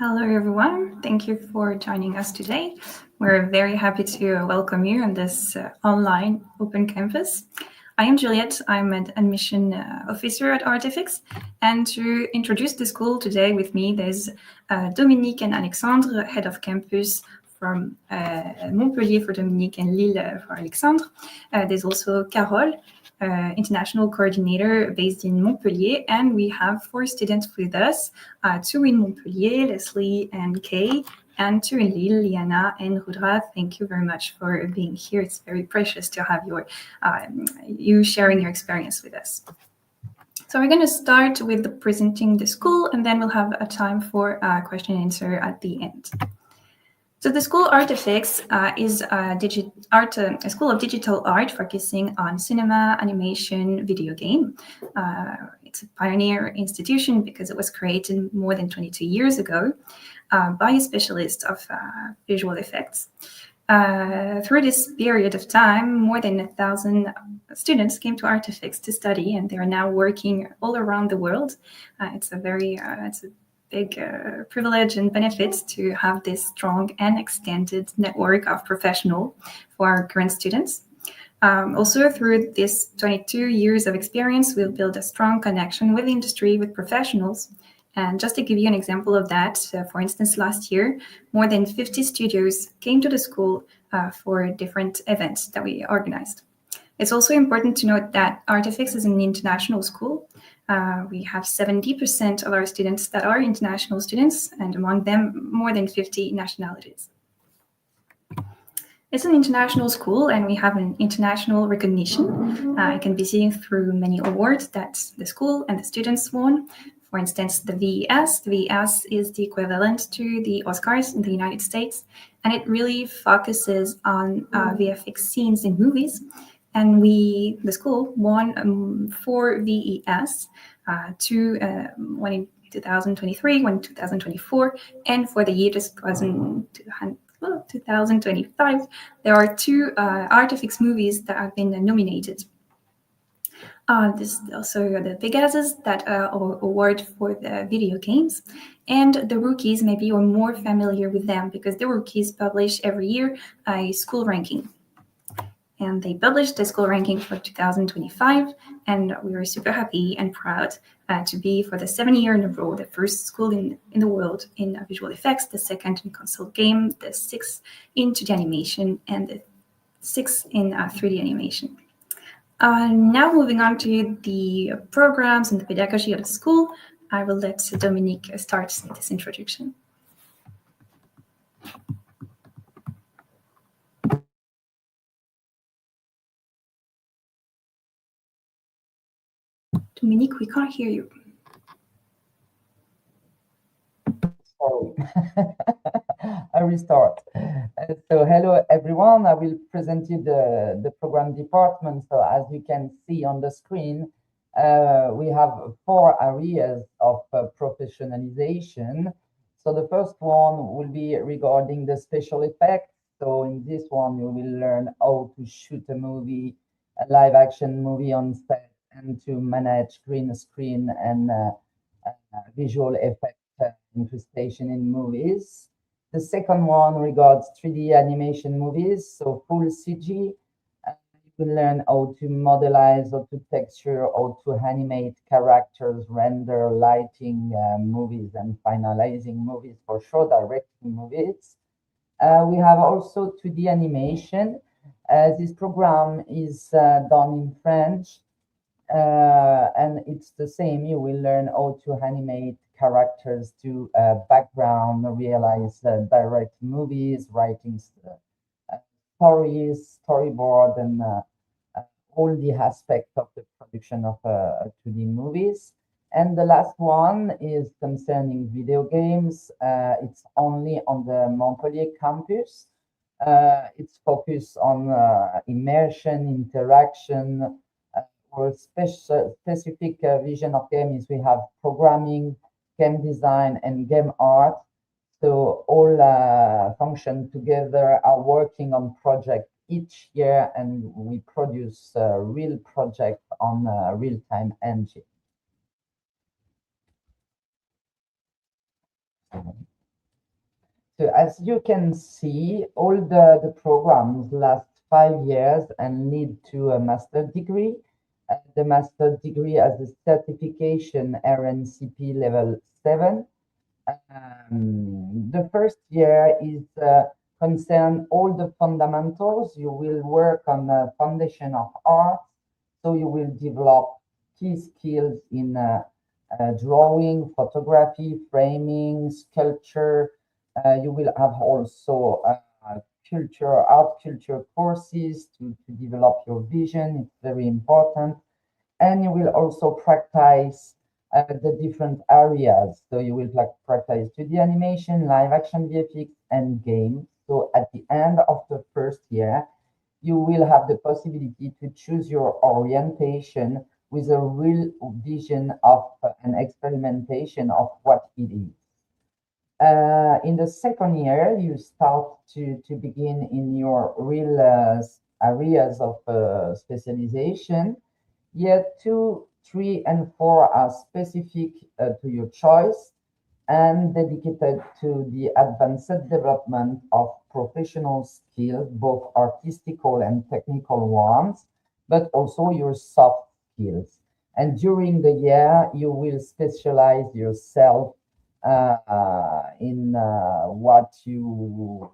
Hello, everyone. Thank you for joining us today. We're very happy to welcome you on this online open campus. I am Juliette. I'm an admission officer at ARTFX. And to introduce the school today with me, there's Dominique and Alexandre, head of campus from Montpellier for Dominique and Lille for Alexandre. There's also Carole, international coordinator based in Montpellier, and we have 4 students with us, 2 in Montpellier, Leslie and Kay, and 2 in Lille, Liana and Rudra. Thank you very much for being here. It's very precious to have you sharing your experience with us. So we're going to start with presenting the school, and then we'll have a time for question and answer at the end. So the school ARTFX is a school of digital art focusing on cinema, animation, video game. It's a pioneer institution because it was created more than 22 years ago by a specialist of visual effects. Through this period of time, more than 1,000 students came to ARTFX to study, and they are now working all around the world. It's a big privilege and benefits to have this strong and extended network of professionals for our current students. Also, through this 22 years of experience, we've built a strong connection with the industry, with professionals. And just to give you an example of that, for instance, last year, more than 50 studios came to the school for different events that we organized. It's also important to note that ARTFX is an international school. We have 70% of our students that are international students, and among them, more than 50 nationalities. It's an international school, and we have an international recognition. It can be seen through many awards that the school and the students won. For instance, the VES. The VES is the equivalent to the Oscars in the United States, and it really focuses on VFX scenes in movies. And the school won 4 VES, one in 2023, one in 2024, and for the year 2025, there are 2 ARTFX movies that have been nominated. This also the Pegasus, that award for the video games, and the Rookies. Maybe you're more familiar with them because the Rookies publish every year a school ranking. And they published the school ranking for 2025, and we are super happy and proud to be, for the 7th year in a row, the first school in the world in visual effects, the 2nd in console game, the 6th in 2D animation, and the 6th in 3D animation. Now moving on to the programs and the pedagogy of the school, I will let Dominique start this introduction. Dominique, we can't hear you. Sorry. I restart. So hello everyone. I will present you the program department. So as you can see on the screen, we have 4 areas of professionalization. So the first one will be regarding the special effects. So in this one, you will learn how to shoot a movie, a live action movie on set, and to manage green screen and visual effect incrustation in movies. The second one regards 3D animation movies, so full CG. You can learn how to modelize, how to texture, how to animate characters, render, lighting movies, and finalizing movies, for sure, directing movies. We have also 2D animation. This program is done in French. And it's the same. You will learn how to animate characters to background, realize direct movies, writing stories, storyboard, and all the aspects of the production of 2D movies. And the last one is concerning video games. It's only on the Montpellier campus. It's focused on immersion, interaction. Our specific vision of game is we have programming, game design, and game art. So all function together, are working on project each year, and we produce a real project on a real-time engine. So as you can see, all the programs last 5 years and lead to a master degree. The master degree has a certification RNCP level 7. The first year is concern all the fundamentals. You will work on the foundation of art, so you will develop key skills in drawing, photography, framing, sculpture. You will have also art culture courses to develop your vision. It's very important. And you will also practice the different areas. So you will practice 2D animation, live action VFX, and games. So at the end of the first year, you will have the possibility to choose your orientation with a real vision of an experimentation of what it is. In the second year, you start to begin in your real areas of specialization. Year 2, 3, and 4 are specific to your choice and dedicated to the advanced development of professional skills, both artistical and technical ones, but also your soft skills. And during the year, you will specialize yourself in what you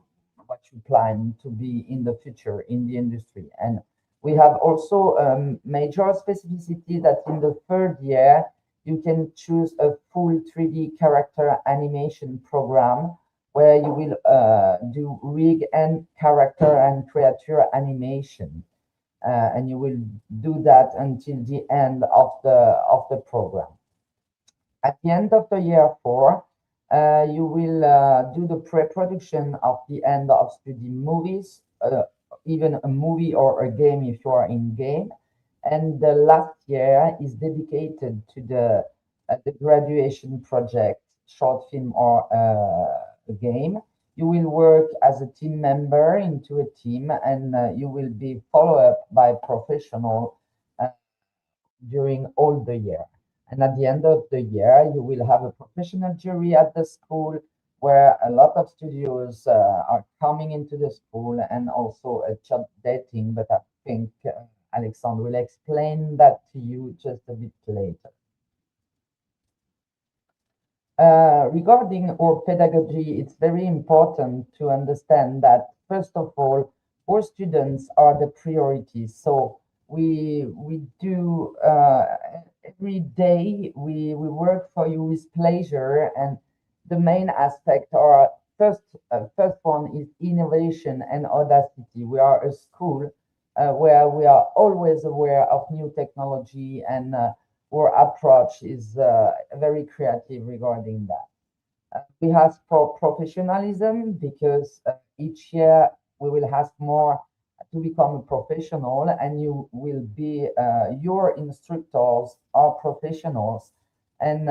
plan to be in the future in the industry. And we have also major specificity that in the third year, you can choose a full 3D character animation program where you will do rig and character and creature animation. And you will do that until the end of the program. At the end of the year 4, you will do the pre-production of the end of study movies, even a movie or a game if you are in game. And the last year is dedicated to the graduation project, short film or a game. You will work as a team member into a team, and you will be followed up by professional during all the year. And at the end of the year, you will have a professional jury at the school where a lot of studios are coming into the school and also a job dating. But I think Alexandre will explain that to you just a bit later. Regarding our pedagogy, it's very important to understand that, first of all, our students are the priority. So we do every day, we work for you with pleasure. And the main aspect are first one is innovation and audacity. We are a school where we are always aware of new technology, and our approach is very creative regarding that. We have professionalism because each year we will have more to become a professional, and you will be your instructors are professionals, and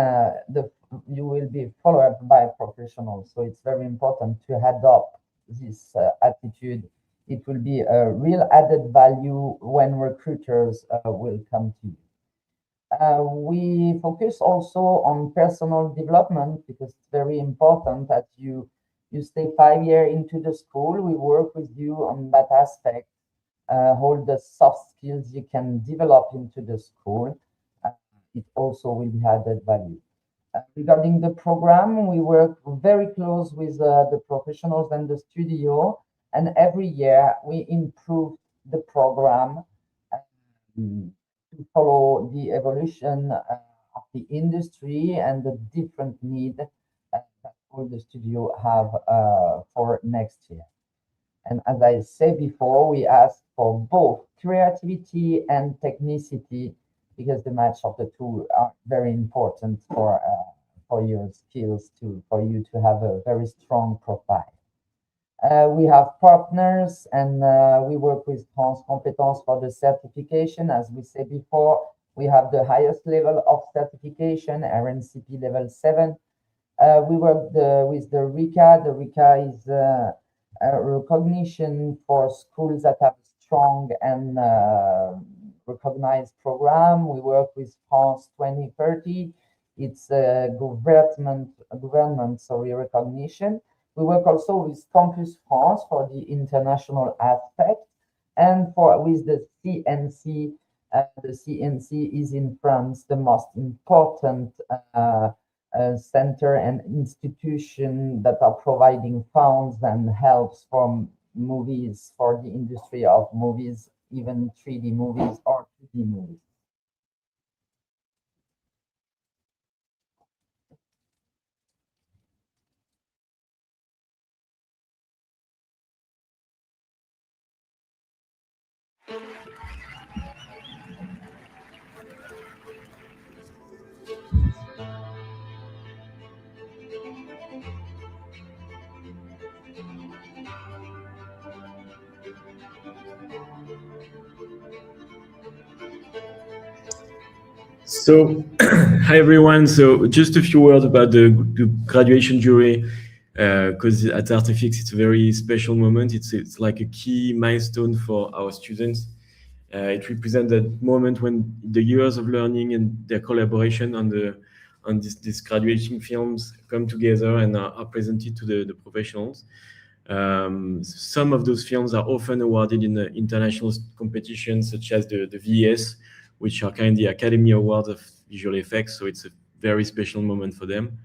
you will be followed up by professionals. So it's very important to adopt this attitude. It will be a real added value when recruiters will come to you. We focus also on personal development because it's very important that you stay 5 years into the school. We work with you on that aspect, all the soft skills you can develop into the school. It also will be added value. Regarding the program, we work very close with the professionals and the studio, and every year we improve the program to follow the evolution of the industry and the different need that all the studio have for next year. And as I said before, we ask for both creativity and technicity because the match of the two are very important for your skills for you to have a very strong profile. We have partners, and we work with France Compétences for the certification. As we said before, we have the highest level of certification, RNCP level 7. We work with the RICA. The RICA is a recognition for schools that have a strong and recognized program. We work with France 2030. It's a government recognition. We work also with Campus France for the international aspect, and with the CNC. The CNC is in France the most important center and institution that are providing funds and helps from movies for the industry of movies, even 3D movies or 2D movies. So, hi everyone. So, just a few words about the graduation jury, because at ARTFX it's a very special moment. It's like a key milestone for our students. It represents that moment when the years of learning and their collaboration on these graduation films come together and are presented to the professionals. Some of those films are often awarded in international competitions, such as the VES, which are kind of the Academy Awards of Visual Effects. So it's a very special moment for them.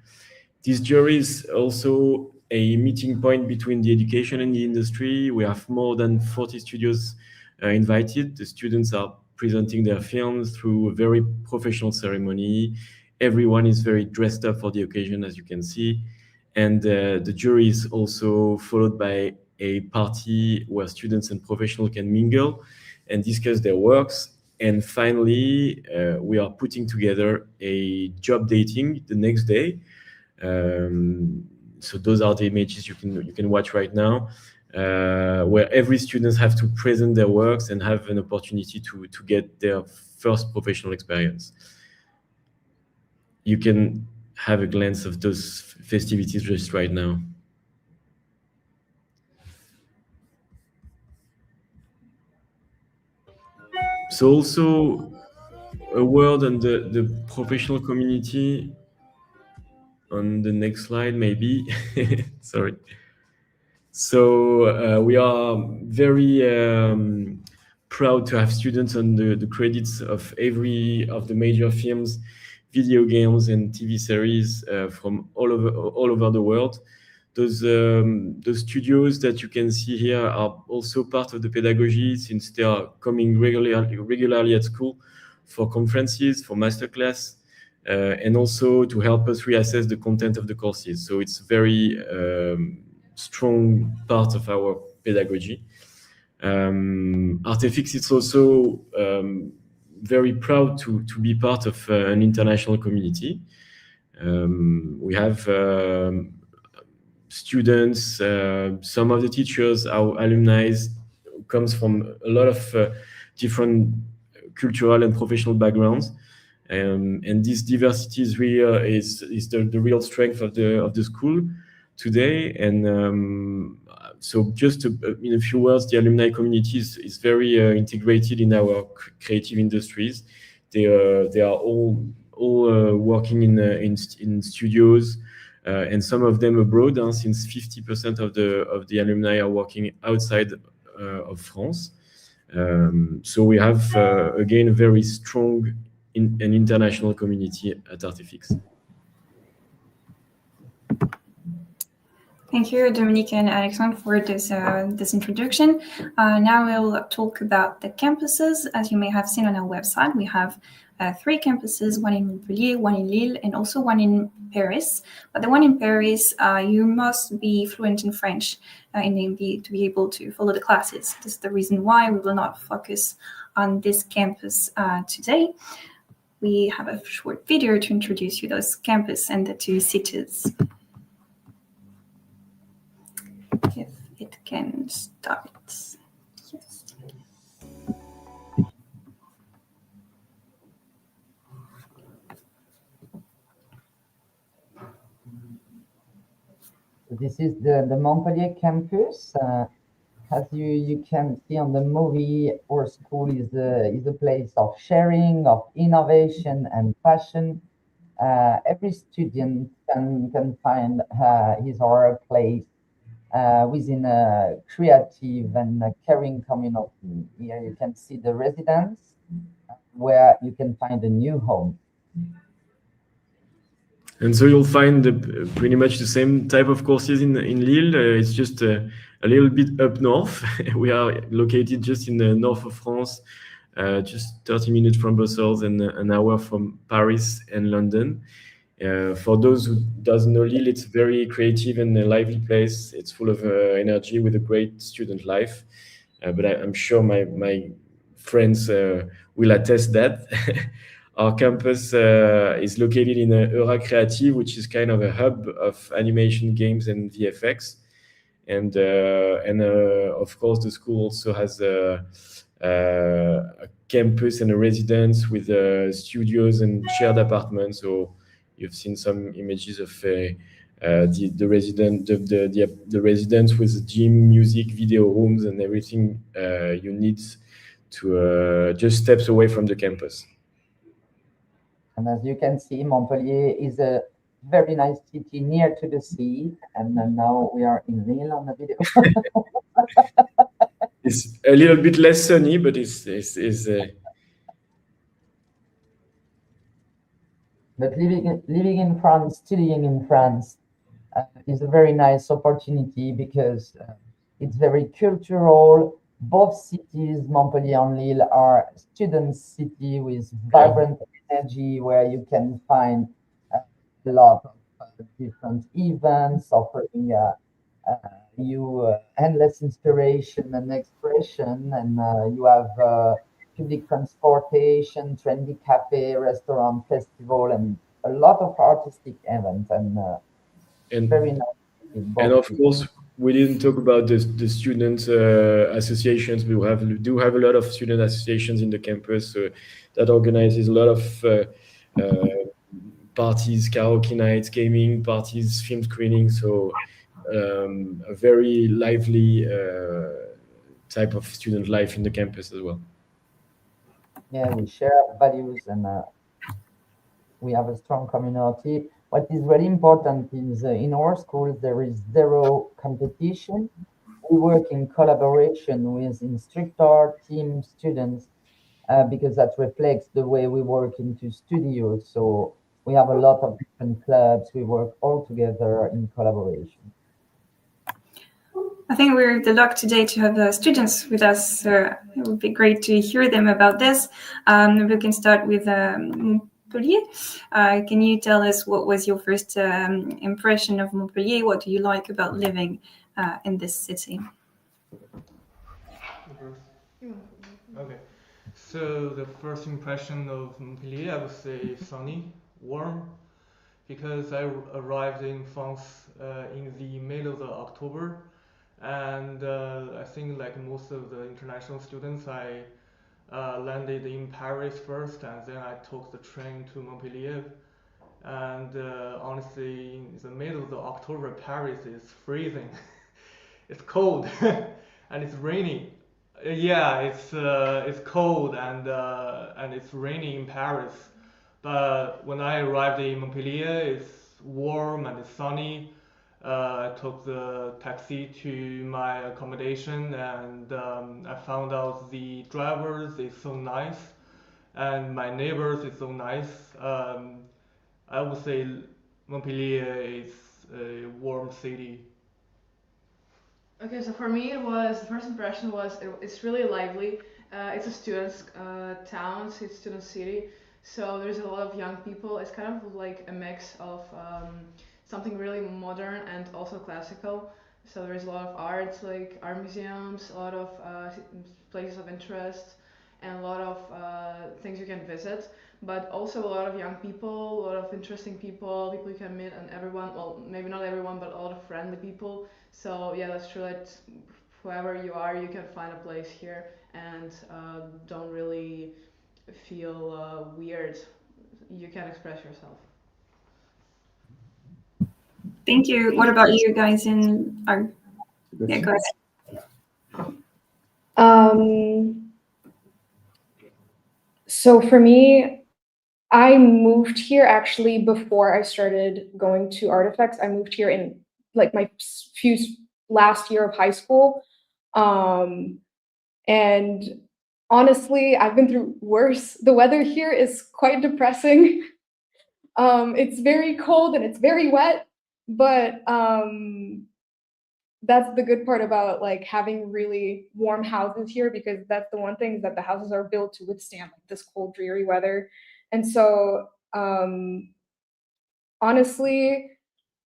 This jury is also a meeting point between the education and the industry. We have more than 40 studios invited. The students are presenting their films through a very professional ceremony. Everyone is very dressed up for the occasion, as you can see. And the jury is also followed by a party where students and professionals can mingle and discuss their works. And finally, we are putting together a job dating the next day. So those are the images you can watch right now, where every student have to present their works and have an opportunity to get their first professional experience. You can have a glance of those festivities just right now. So also a word on the professional community on the next slide, maybe. Sorry. So we are very proud to have students on the credits of every of the major films, video games, and TV series from all over the world. Those studios that you can see here are also part of the pedagogy, since they are coming regularly at school for conferences, for masterclass, and also to help us reassess the content of the courses. So it's very strong part of our pedagogy. ARTFX is also very proud to be part of an international community. We have students, some of the teachers, our alumni comes from a lot of different cultural and professional backgrounds. And this diversity is the real strength of the school today. And so just in a few words, the alumni community is very integrated in our creative industries. They are all working in studios, and some of them abroad, since 50% of the alumni are working outside of France. So we have again a very strong an international community at ARTFX. Thank you, Dominique and Alexandre, for this introduction. Now we'll talk about the campuses. As you may have seen on our website, we have 3 campuses, one in Montpellier, one in Lille, and also one in Paris. But the one in Paris, you must be fluent in French to be able to follow the classes. This is the reason why we will not focus on this campus today. We have a short video to introduce you those campus and the 2 cities. If it can start. Yes. This is the Montpellier campus. As you can see on the movie, our school is a place of sharing, of innovation and passion. Every student can find his or her place within a creative and a caring community. Here you can see the residence where you can find a new home. And so you'll find pretty much the same type of courses in Lille. It's just a little bit up north. We are located just in the north of France, just 30 minutes from Brussels and an hour from Paris and London. For those who doesn't know Lille, it's a very creative and a lively place. It's full of energy with a great student life. But I'm sure my friends will attest that. Our campus is located in Eura Creative, which is kind of a hub of animation, games, and VFX. And of course, the school also has a campus and a residence with studios and shared apartments. So you've seen some images of the residence with gym, music, video rooms, and everything you need to just steps away from the campus. And as you can see, Montpellier is a very nice city near to the sea. And now we are in Lille on the video. It's a little bit less sunny, but But living in France, studying in France, is a very nice opportunity because it's very cultural. Both cities, Montpellier and Lille, are student city with vibrant energy where you can find a lot of different events offering you endless inspiration and expression, and you have public transportation, trendy cafe, restaurant, festival, and a lot of artistic events, and very nice. And of course, we didn't talk about the student associations. We do have a lot of student associations in the campus that organizes a lot of parties, karaoke nights, gaming parties, film screenings. So a very lively type of student life in the campus as well. Yeah, we share values and we have a strong community. What is very important is in our schools, there is zero competition. We work in collaboration with instructor, team, students, because that reflects the way we work into studios. So we have a lot of different clubs. We work all together in collaboration. I think we're the luck today to have students with us. It would be great to hear them about this. We can start with Montpellier. Can you tell us what was your first impression of Montpellier? What do you like about living in this city? Okay, so the first impression of Montpellier, I would say sunny, warm, because I arrived in France in the middle of October, and I think like most of the international students, I landed in Paris first, and then I took the train to Montpellier. And honestly, in the middle of October, Paris is freezing. It's cold and it's rainy. Yeah, it's cold and it's raining in Paris. But when I arrived in Montpellier, it's warm and it's sunny. I took the taxi to my accommodation, and I found out the drivers is so nice, and my neighbors is so nice. I would say Montpellier is a warm city. Okay, so for me, it was the first impression was it's really lively. It's a students' town, it's a student city, so there's a lot of young people. It's kind of like a mix of something really modern and also classical. So there's a lot of art, like art museums, a lot of places of interest, and a lot of things you can visit. But also a lot of young people, a lot of interesting people you can meet, and everyone. Well, maybe not everyone, but a lot of friendly people. So yeah, that's true. That whoever you are, you can find a place here and don't really feel weird. You can express yourself. Thank you. What about you guys in our? Yeah, go ahead. So for me, I moved here actually before I started going to ARTFX. I moved here in like my few last year of high school. And honestly, I've been through worse. The weather here is quite depressing. It's very cold and it's very wet, but that's the good part about like having really warm houses here, because that's the one thing, is that the houses are built to withstand like this cold, dreary weather. And so honestly,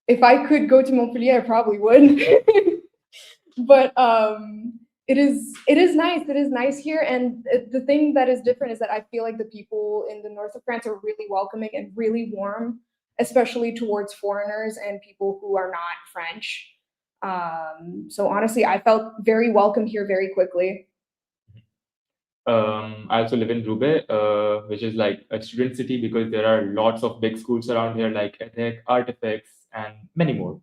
if I could go to Montpellier, I probably would. But it is nice. It is nice here, and the thing that is different is that I feel like the people in the north of France are really welcoming and really warm, especially towards foreigners and people who are not French. So honestly, I felt very welcome here very quickly. I also live in Roubaix, which is like a student city because there are lots of big schools around here like ETHEC, ARTFX, and many more.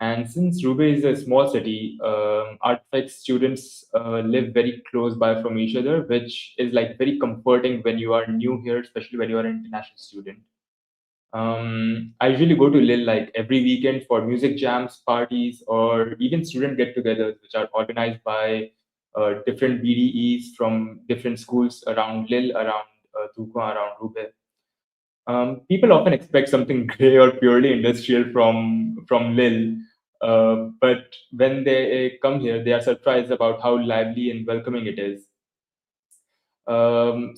And since Roubaix is a small city, ARTFX students live very close by from each other, which is like very comforting when you are new here, especially when you are an international student. I usually go to Lille like every weekend for music jams, parties, or even student get-togethers, which are organized by different BDEs from different schools around Lille, around Tourcoing, around Roubaix. People often expect something gray or purely industrial from Lille, but when they come here, they are surprised about how lively and welcoming it is.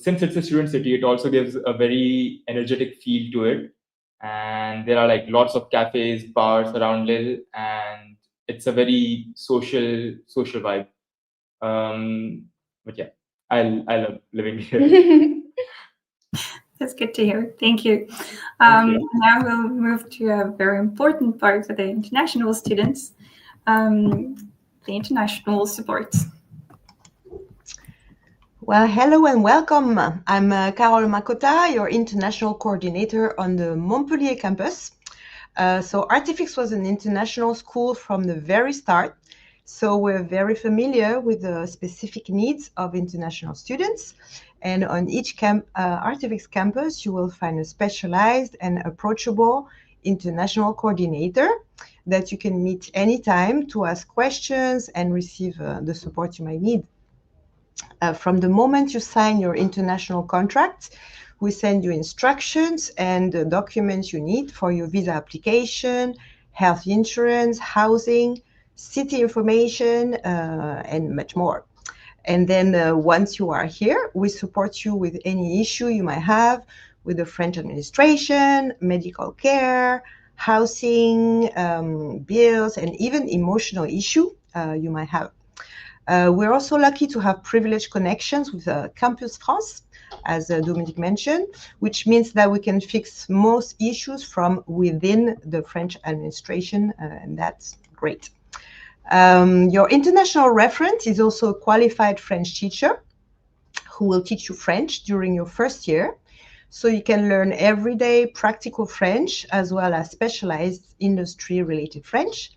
Since it's a student city, it also gives a very energetic feel to it. And there are like lots of cafes, bars around Lille, and it's a very social vibe. But yeah, I love living here. That's good to hear. Thank you. Thank you. Now we'll move to a very important part for the international students, the international support. Well, hello and welcome. I'm Carole Makota, your international coordinator on the Montpellier campus. So ARTFX was an international school from the very start. So we're very familiar with the specific needs of international students. And on each ARTFX campus, you will find a specialized and approachable international coordinator that you can meet anytime to ask questions and receive the support you might need. From the moment you sign your international contract, we send you instructions and the documents you need for your visa application, health insurance, housing, city information, and much more. And then once you are here, we support you with any issue you might have with the French administration, medical care, housing, bills, and even emotional issue you might have. We're also lucky to have privileged connections with Campus France, as Dominique mentioned, which means that we can fix most issues from within the French administration, and that's great. Your international reference is also a qualified French teacher who will teach you French during your first year. So you can learn everyday practical French as well as specialized industry-related French.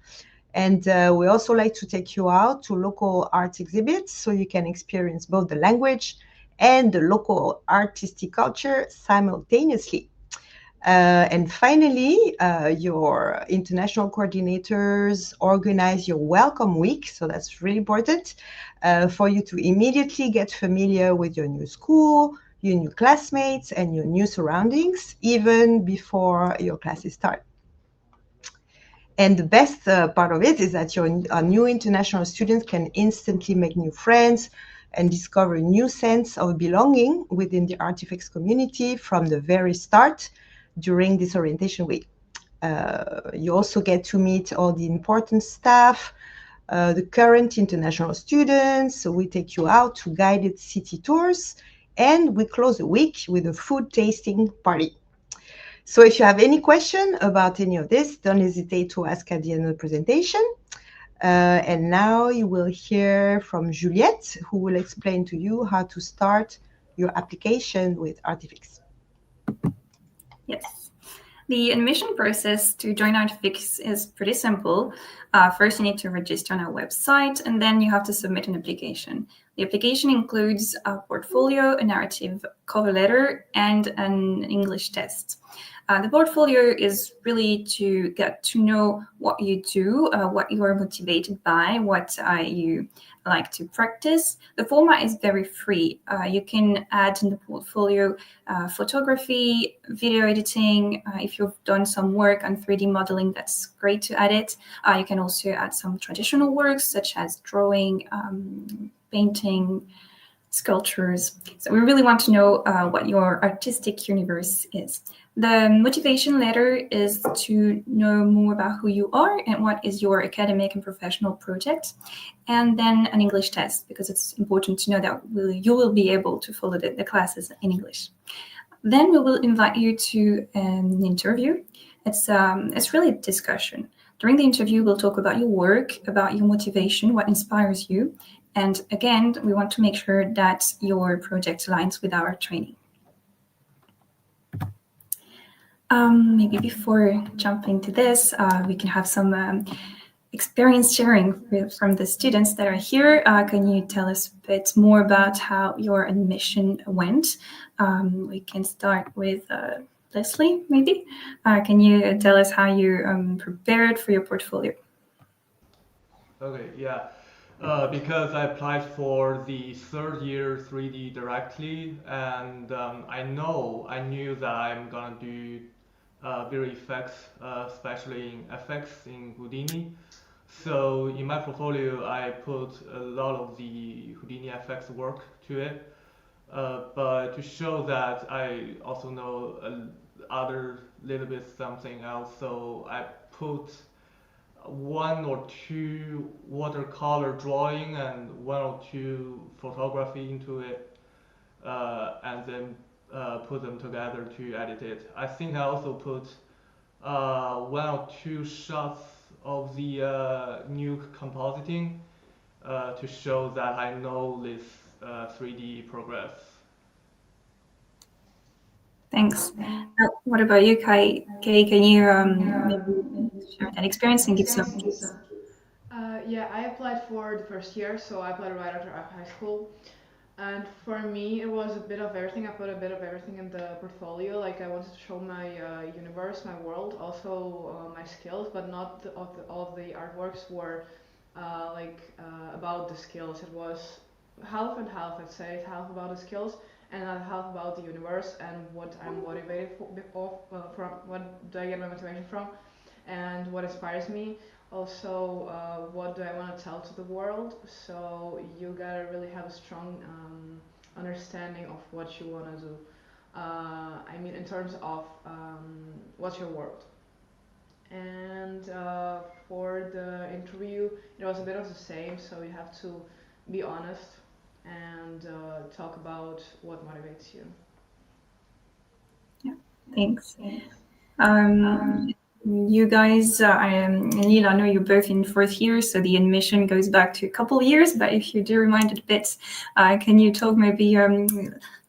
And we also like to take you out to local art exhibits so you can experience both the language and the local artistic culture simultaneously. And finally, your international coordinators organize your welcome week. So that's really important for you to immediately get familiar with your new school, your new classmates, and your new surroundings, even before your classes start. And the best part of it is that your new international students can instantly make new friends and discover a new sense of belonging within the ARTFX community from the very start during this orientation week. You also get to meet all the important staff, the current international students. So we take you out to guided city tours, and we close the week with a food tasting party. So if you have any question about any of this, don't hesitate to ask at the end of the presentation. And now you will hear from Juliette, who will explain to you how to start your application with ARTFX. Yes. The admission process to join ARTFX is pretty simple. First, you need to register on our website, and then you have to submit an application. The application includes a portfolio, a narrative cover letter, and an English test. The portfolio is really to get to know what you do, what you are motivated by, what you like to practice. The format is very free. You can add in the portfolio photography, video editing. If you've done some work on 3D modeling, that's great to add it. You can also add some traditional works such as drawing, painting, sculptures. So we really want to know what your artistic universe is. The motivation letter is to know more about who you are and what is your academic and professional project. And then an English test, because it's important to know that you will be able to follow the classes in English. Then we will invite you to an interview. It's really a discussion. During the interview, we'll talk about your work, about your motivation, what inspires you. And again, we want to make sure that your project aligns with our training. Maybe before jumping to this, we can have some experience sharing from the students that are here. Can you tell us a bit more about how your admission went? We can start with Leslie, maybe. Can you tell us how you prepared for your portfolio? Okay, yeah. Because I applied for the third year 3D directly, and I knew that I'm gonna do visual effects, especially in FX in Houdini. So in my portfolio, I put a lot of the Houdini FX work to it. But to show that I also know other little bit something else, so I put one or two watercolor drawing and one or two photography into it, and then put them together to edit it. I think I also put one or two shots of the new compositing to show that I know this 3D progress. Thanks. What about you, Kai? Kay, can you maybe share that experience and give some tips? Yeah, I applied for the first year, so I applied right after high school. And for me, it was a bit of everything. I put a bit of everything in the portfolio. Like I wanted to show my universe, my world, also my skills, but not all of the artworks were about the skills. It was half and half, I'd say, half about the skills and half about the universe and what I'm motivated from, what do I get my motivation from, and what inspires me. Also, what do I want to tell to the world? So you gotta really have a strong understanding of what you want to do. I mean, in terms of what's your world. And for the interview, it was a bit of the same. So you have to be honest and talk about what motivates you. Yeah, thanks. You guys, Neil, I know you're both in fourth year, so the admission goes back to a couple of years, but if you do remind it a bit, can you talk maybe,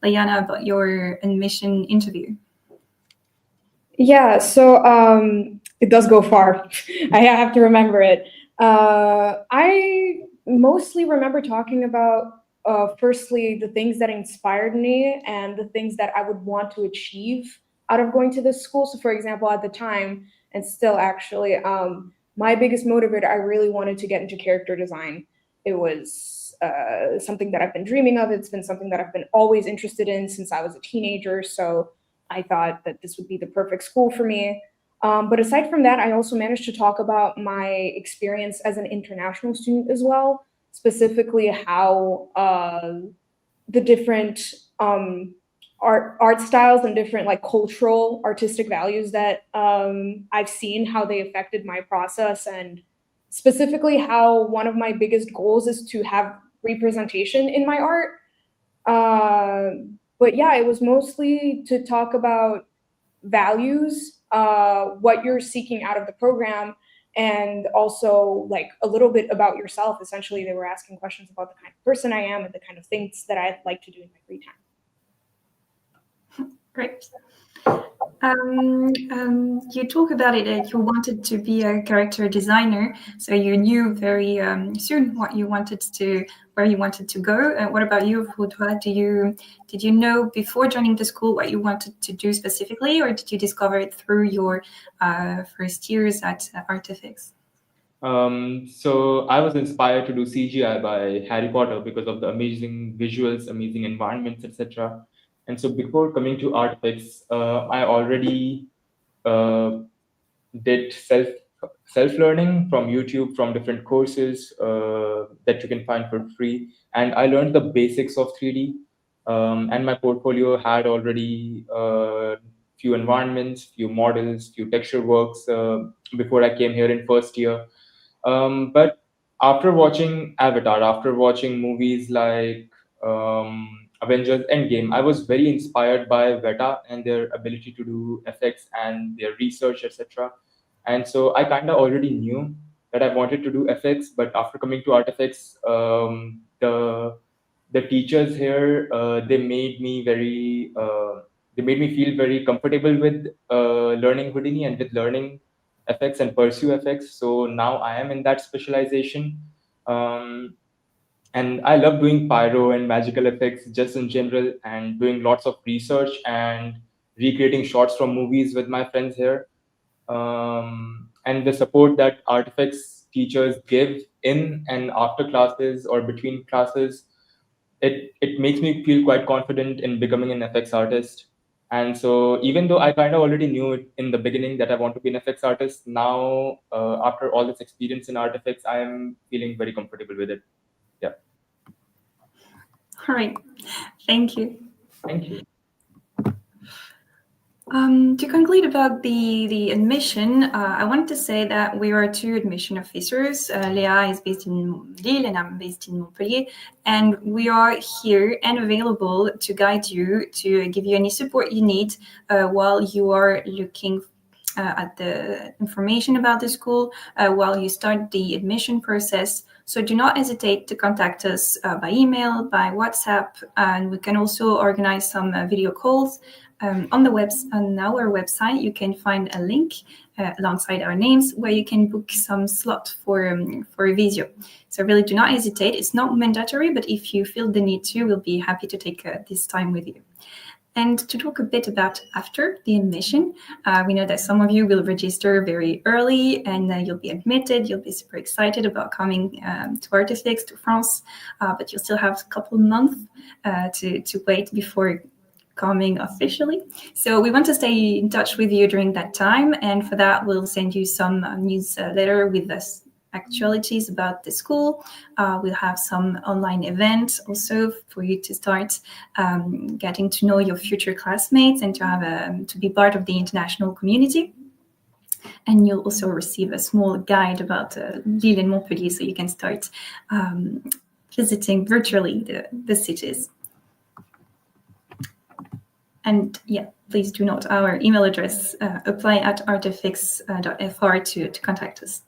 Liana, about your admission interview? Yeah, so it does go far. I have to remember it. I mostly remember talking about firstly the things that inspired me and the things that I would want to achieve out of going to this school. So for example, at the time, and still actually, my biggest motivator, I really wanted to get into character design. It was something that I've been dreaming of. It's been something that I've been always interested in since I was a teenager. So I thought that this would be the perfect school for me. But aside from that, I also managed to talk about my experience as an international student as well, specifically how the different art styles and different like cultural artistic values that I've seen, how they affected my process, and specifically how one of my biggest goals is to have representation in my art. But yeah, it was mostly to talk about values, what you're seeking out of the program, and also like a little bit about yourself. Essentially, they were asking questions about the kind of person I am and the kind of things that I like to do in my free time. Great. You talk about it that you wanted to be a character designer, so you knew very soon where you wanted to go. What about you, Fudwa? Did you know before joining the school what you wanted to do specifically, or did you discover it through your first years at ARTFX? So I was inspired to do CGI by Harry Potter because of the amazing visuals, amazing environments, etc. And so before coming to ArtFX, I already did self learning from YouTube, from different courses that you can find for free, and I learned the basics of 3D. And my portfolio had already few environments, few models, few texture works before I came here in first year. But after watching Avatar, after watching movies like Avengers Endgame, I was very inspired by Veta and their ability to do effects and their research, etc. And so I kind of already knew that I wanted to do FX, but after coming to ArtFX, the teachers here they made me feel very comfortable with learning Houdini and with learning FX and pursue FX. So now I am in that specialization. And I love doing pyro and magical effects just in general, and doing lots of research and recreating shots from movies with my friends here. And the support that ArtFX teachers give in and after classes or between classes, it makes me feel quite confident in becoming an FX artist. And so even though I kind of already knew it in the beginning that I want to be an FX artist, now after all this experience in ArtFX, I am feeling very comfortable with it. Yeah. All right. Thank you. Thank you. To conclude about the admission, I wanted to say that we are two admission officers. Léa is based in Lille and I'm based in Montpellier. And we are here and available to guide you, to give you any support you need while you are looking at the information about the school, while you start the admission process. So do not hesitate to contact us by email, by WhatsApp, and we can also organize some video calls. On our website, you can find a link alongside our names where you can book some slot for a visio. So really do not hesitate. It's not mandatory, but if you feel the need to, we'll be happy to take this time with you. And to talk a bit about after the admission, we know that some of you will register very early and you'll be admitted. You'll be super excited about coming to ARTFX, to France, but you'll still have a couple of months to wait before coming officially. So we want to stay in touch with you during that time. And for that, we'll send you some newsletter with us actualities about the school. We'll have some online events also for you to start getting to know your future classmates and to have to be part of the international community. And you'll also receive a small guide about Lille and Montpellier, so you can start visiting virtually the cities. And yeah, please do note our email address, apply@artfx.fr to contact us.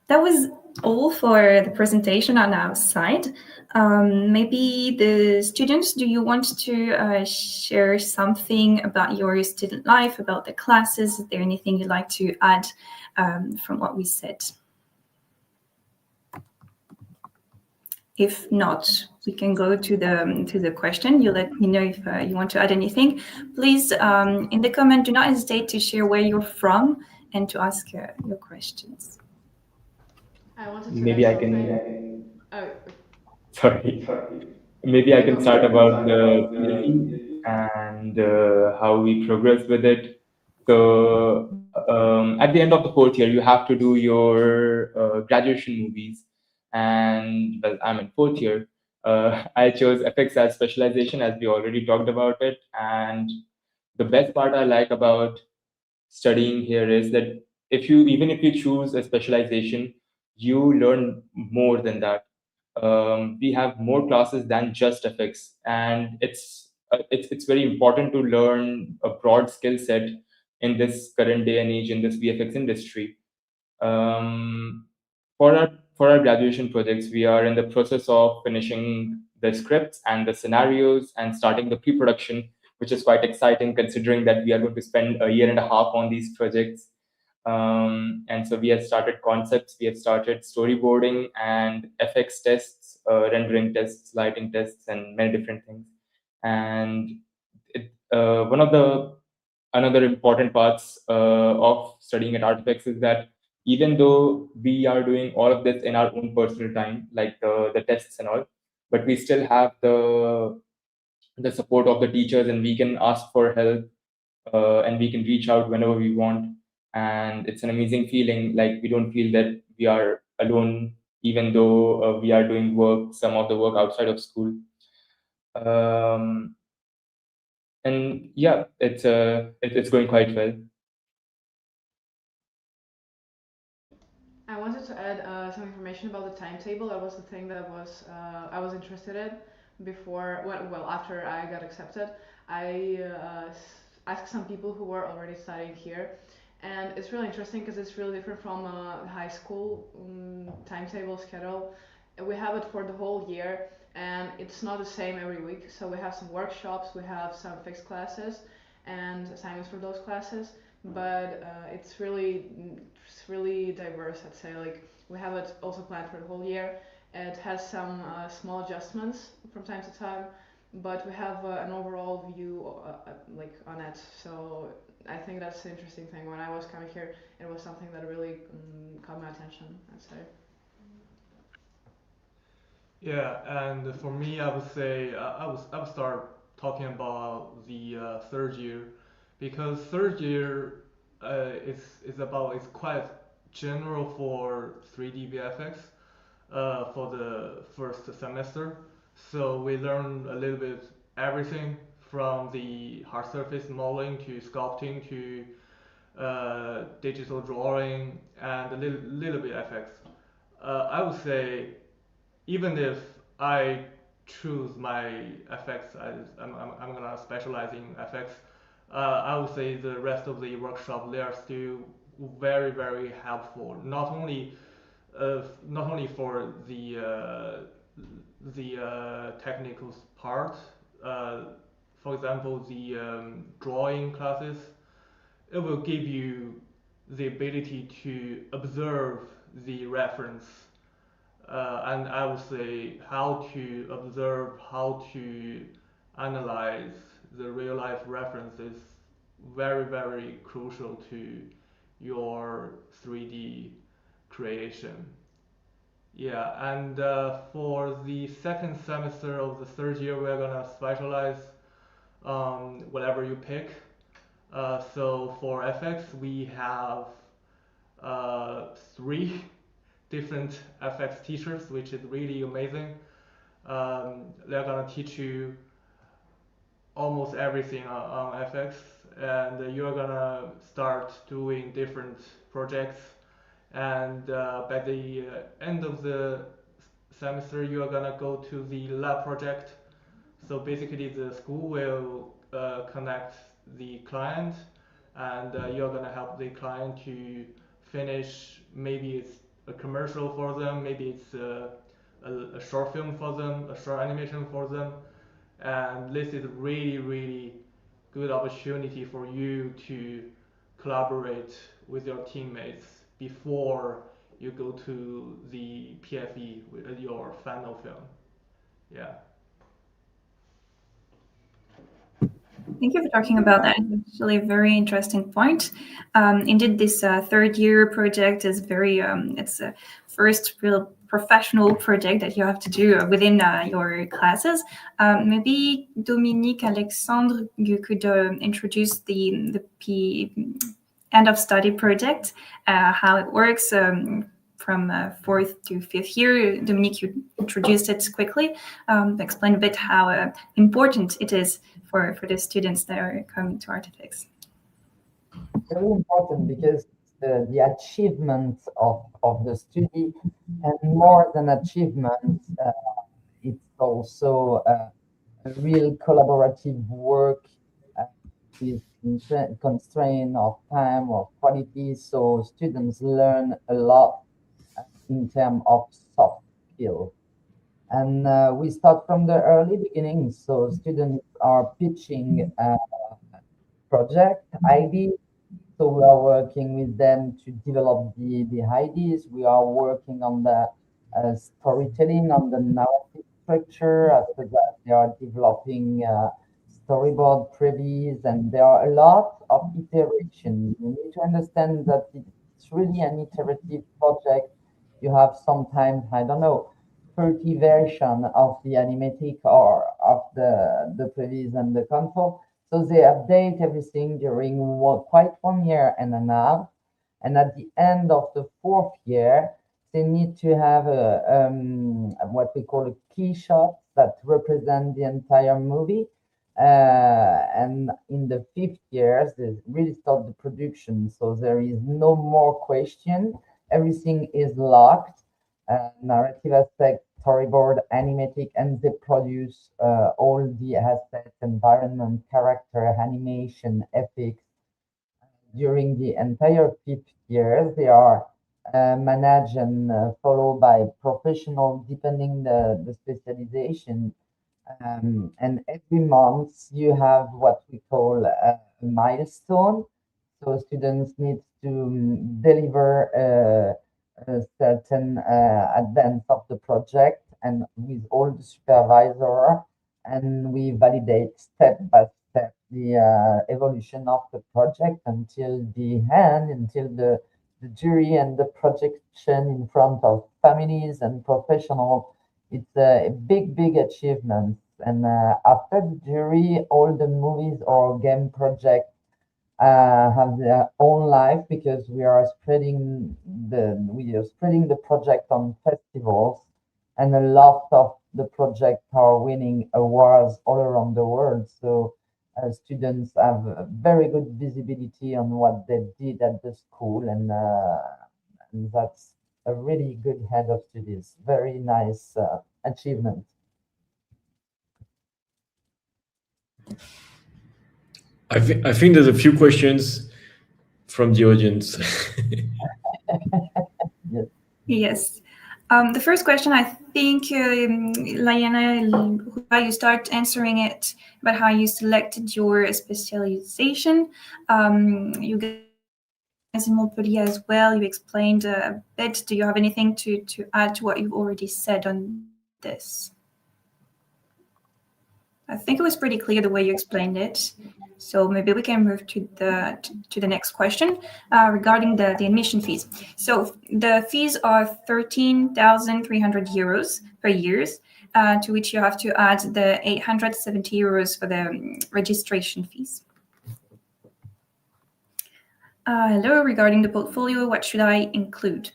That was all for the presentation on our side. Maybe the students, do you want to share something about your student life, about the classes? Is there anything you'd like to add from what we said? If not, we can go to the question. You let me know if you want to add anything. Please, in the comment, do not hesitate to share where you're from and to ask your questions. I wanted to Maybe add I can. something. Oh, Sorry. Maybe I can start about the PhD and how we progress with it. So at the end of the fourth year, you have to do your graduation movies. And well, I'm in fourth year. I chose FX as specialization, as we already talked about it. And the best part I like about studying here is that even if you choose a specialization, you learn more than that. We have more classes than just FX, and it's very important to learn a broad skill set in this current day and age in this VFX industry. Um, for our graduation projects, we are in the process of finishing the scripts and the scenarios and starting the pre-production. which is quite exciting considering that we are going to spend a year and a half on these projects. And so we have started concepts, we have started storyboarding and FX tests, rendering tests, lighting tests, and many different things. And one of the another important parts of studying at ARTFX is that even though we are doing all of this in our own personal time, like the tests and all, but we still have the support of the teachers, and we can ask for help, and we can reach out whenever we want. And it's an amazing feeling. Like, we don't feel that we are alone, even though we are doing some of the work outside of school. And yeah, it's going quite well. I wanted to add some information about the timetable. That was the thing that I was interested in before. Well, after I got accepted, I asked some people who were already studying here, and it's really interesting because it's really different from high school timetable schedule. We have it for the whole year, and it's not the same every week. So we have some workshops, we have some fixed classes, and assignments for those classes. But it's really diverse. I'd say, like, we have it also planned for the whole year. It has some small adjustments from time to time, but we have an overall view like on it. So I think that's the interesting thing. When I was coming here, it was something that really caught my attention, I'd say. Yeah, and for me, I would say I would start talking about the third year, because third year it's quite general for 3D VFX for the first semester. So we learn a little bit everything from the hard surface modeling to sculpting to digital drawing and a little bit FX. I would say, even if I choose my FX, I'm gonna specialize in FX. I would say the rest of the workshop, they are still very very helpful. Not only for the technical part. Uh, for example, the drawing classes, it will give you the ability to observe the reference, and I would say how to observe, how to analyze the real life references, very very crucial to your 3D creation. Yeah, and for the second semester of the third year, we're gonna specialize whatever you pick. So for FX, we have three different FX teachers, which is really amazing. They're gonna teach you almost everything on FX, and you're gonna start doing different projects. And by the end of the semester, you are gonna go to the lab project. So basically, the school will connect the client, and you're gonna help the client to finish. Maybe it's a commercial for them, maybe it's a short film for them, a short animation for them, and this is really really good opportunity for you to collaborate with your teammates before you go to the PFE with your final film. Yeah. Thank you for talking about that. It's actually a very interesting point. Indeed, this third year project is it's a first real professional project that you have to do within your classes. Maybe Dominique, Alexandre, you could introduce the end of study project, how it works. From fourth to fifth year. Dominique, you introduced it quickly. Explain a bit how important it is for the students that are coming to ARTFX. Very important, because the achievement of the study, and more than achievement, it's also a real collaborative work with constraint of time or quality. So students learn a lot in terms of soft skills. And we start from the early beginning. So students are pitching project ideas. So we are working with them to develop the ideas. We are working on the storytelling, on the narrative structure. After that, they are developing storyboard previews, and there are a lot of iteration. You need to understand that it's really an iterative project. You have sometimes, I don't know, 30 version of the animatic or of the previews and the console. So they update everything during quite 1 year and a half. And at the end of the fourth year, they need to have what we call a key shot that represent the entire movie. And in the fifth year, they really start the production. So there is no more question. Everything is locked. Narrative aspect, storyboard, animatic, and they produce all the assets, environment, character, animation, effects. During the entire 5 years, they are managed and followed by professional, depending the specialization. And every month you have what we call a milestone. So students need to deliver a certain advance of the project and with all the supervisor, and we validate step by step the evolution of the project until the end, until the jury and the projection in front of families and professionals. It's a big, big achievement. And after the jury, all the movies or game projects have their own life because we are spreading the project on festivals, and a lot of the projects are winning awards all around the world. So students have a very good visibility on what they did at the school, and that's a really good head of studies. Very nice achievement. I think there's a few questions from the audience. Yes. Yes. The first question, I think, Liana, you start answering it about how you selected your specialization. You guys in Montpellier as well, you explained a bit. Do you have anything to add to what you've already said on this? I think it was pretty clear the way you explained it. So maybe we can move to the next question regarding the admission fees. So the fees are 13,300 euros per year, to which you have to add the 870 euros for the registration fees. Hello, regarding the portfolio, what should I include?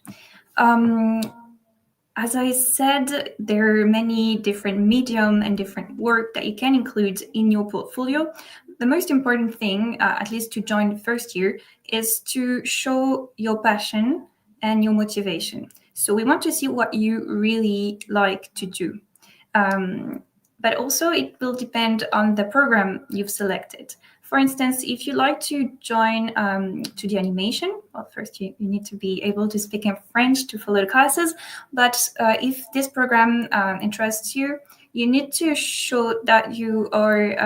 As I said, there are many different medium and different work that you can include in your portfolio. The most important thing, at least to join the first year, is to show your passion and your motivation. So we want to see what you really like to do. But also it will depend on the program you've selected. For instance, if you like to join to the animation, well, first you need to be able to speak in French to follow the classes. But if this program interests you, you need to show that you are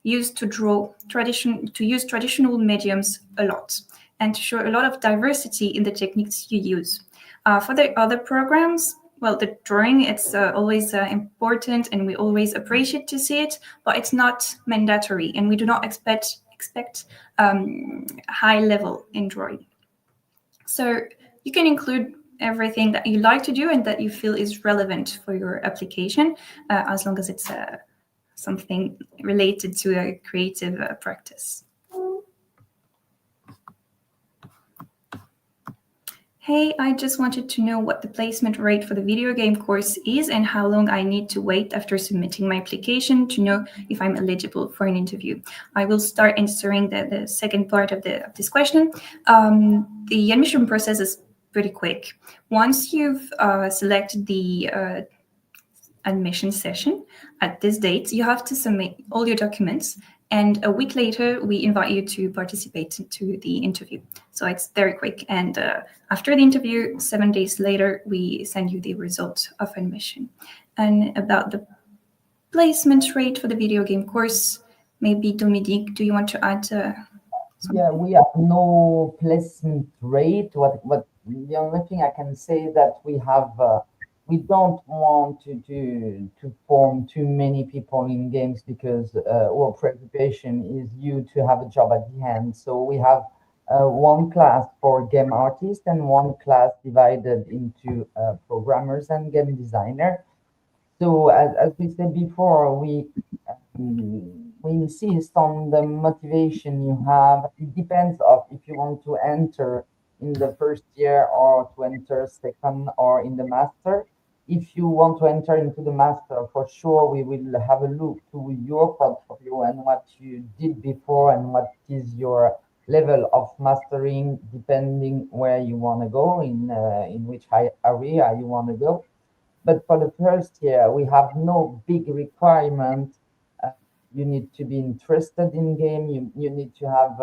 used to use traditional mediums a lot, and to show a lot of diversity in the techniques you use. For the other programs, well, the drawing, it's always important, and we always appreciate to see it, but it's not mandatory, and we do not expect high level in drawing. So you can include everything that you like to do and that you feel is relevant for your application, as long as it's something related to a creative practice. Hey, I just wanted to know what the placement rate for the video game course is and how long I need to wait after submitting my application to know if I'm eligible for an interview. I will start answering the second part of this question. The admission process is pretty quick. Once you've selected the admission session at this date, you have to submit all your documents, And a week later, we invite you to participate to the interview. So it's very quick. And after the interview, 7 days later, we send you the result of admission. And about the placement rate for the video game course, maybe Dominique, do you want to add something? Yeah, we have no placement rate. What the only thing I can say is that we don't want to form too many people in games because our preoccupation is you to have a job at the end. So we have one class for game artists and one class divided into programmers and game designer. So as we said before, we insist on the motivation you have. It depends of if you want to enter in the first year or to enter second or in the master. If you want to enter into the master, for sure we will have a look to your portfolio and what you did before and what is your level of mastering, depending where you want to go in which area you want to go. But for the first year, we have no big requirement. You need to be interested in game. You need to have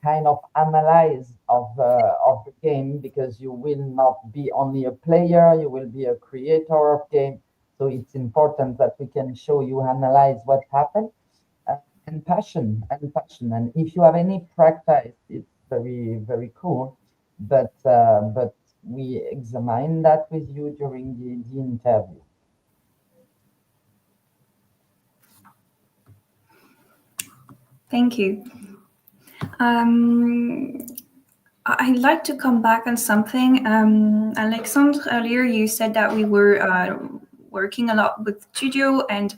kind of analyze of the game because you will not be only a player. You will be a creator of game. So it's important that we can show you analyze what happened and passion. And if you have any practice, it's very cool. But we examine that with you during the interview. Thank you. I'd like to come back on something. Alexandre, earlier you said that we were working a lot with studio and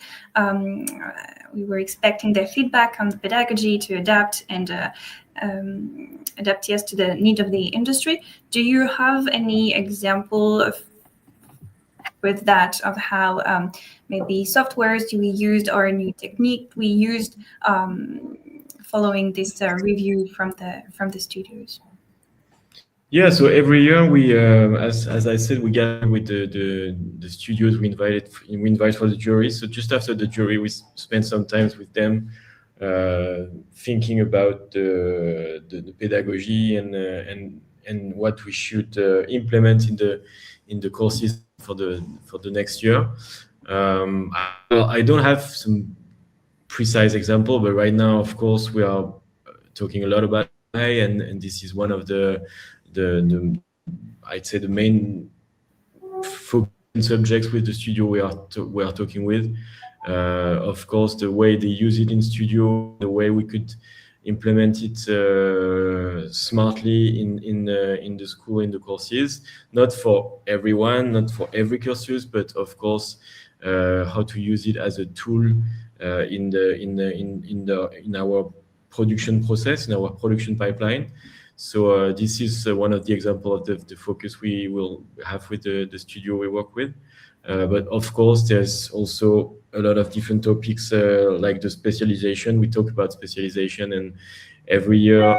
we were expecting their feedback on the pedagogy to adapt and adapt, yes, to the need of the industry. Do you have any example of with that of how maybe softwares we used or a new technique we used following this review from the studios? Yeah, so every year we, as I said, we gather with the studios we invite for the jury. So just after the jury, we spend some time with them, thinking about the pedagogy and what we should implement in the courses for the next year. I don't have some precise example, but right now, of course, we are talking a lot about AI, and this is one of the I'd say the main focus subjects with the studio we are talking with. Of course, the way they use it in studio, the way we could implement it smartly in the school, in the courses, not for everyone, not for every cursus, but of course how to use it as a tool in our production process, in our production pipeline. So this is one of the examples of the focus we will have with the studio we work with. But of course, there's also a lot of different topics like the specialization. We talk about specialization, and every year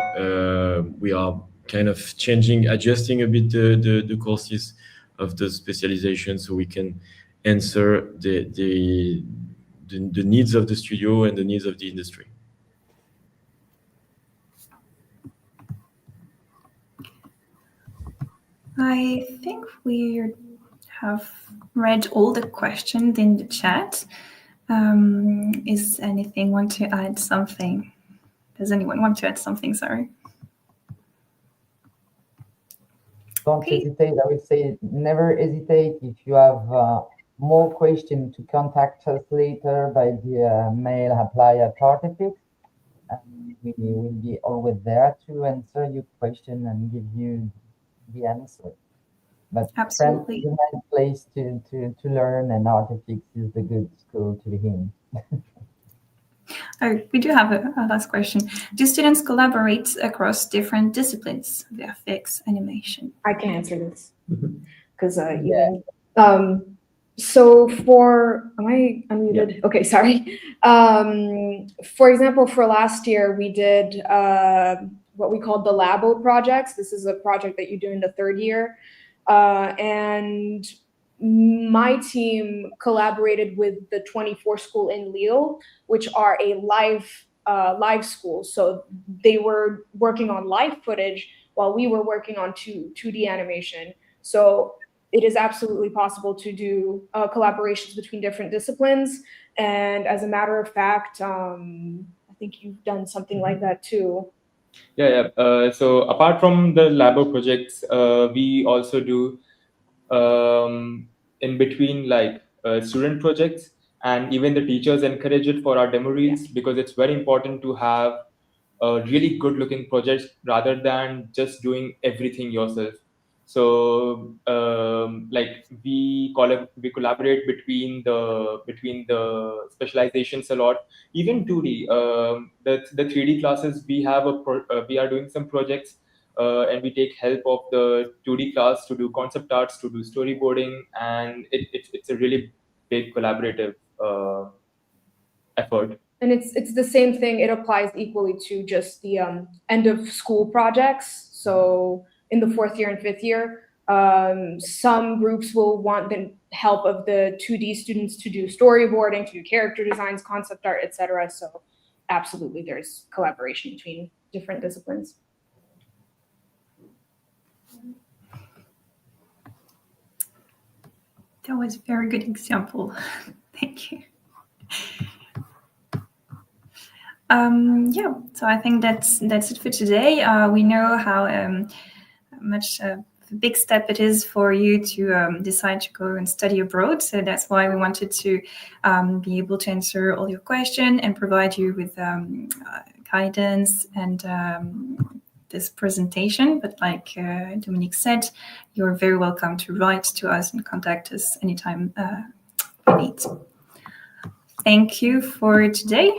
we are kind of changing, adjusting a bit the courses of the specialization so we can answer the needs of the studio and the needs of the industry. I think we have read all the questions in the chat. Is anything want to add something? Does anyone want to add something? Sorry. Don't hesitate. I would say never hesitate. If you have more questions, to contact us later by the mail apply@ARTFX. And we will be always there to answer your question and give you the answer. But Absolutely. France is a nice place to learn, and ARTFX is the good school to be in. Oh, we do have a last question. Do students collaborate across different disciplines, VFX, animation? I can answer this because so for, am I unmuted? Yeah. Okay, sorry. For example, for last year, we did what we called the Labo projects. This is a project that you do in the third year. And my team collaborated with the 24 school in Lille, which are a live school. So they were working on live footage while we were working on 2D animation. So it is absolutely possible to do collaborations between different disciplines. And as a matter of fact, I think you've done something like that too. Yeah. So apart from the labo projects, we also do in between like student projects, and even the teachers encourage it for our demo reels, because it's very important to have really good looking projects rather than just doing everything yourself. So like we collaborate between the specializations a lot. Even 2D, the 3D classes, we have we are doing some projects, and we take help of the 2D class to do concept arts, to do storyboarding, and it's a really big collaborative effort. And it's the same thing. It applies equally to just the end of school projects. So in the 4th year and 5th year, some groups will want the help of the 2D students to do storyboarding, to do character designs, concept art, etc. So absolutely, there's collaboration between different disciplines. That was a very good example. Thank you. Yeah, so I think that's it for today. We know how much a big step it is for you to decide to go and study abroad. So that's why we wanted to be able to answer all your questions and provide you with guidance and this presentation. But like Dominique said, you're very welcome to write to us and contact us anytime we need. Thank you for today.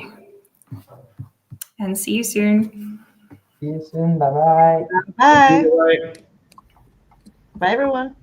And see you soon. See you soon. Bye-bye. Bye. Bye. Bye, everyone.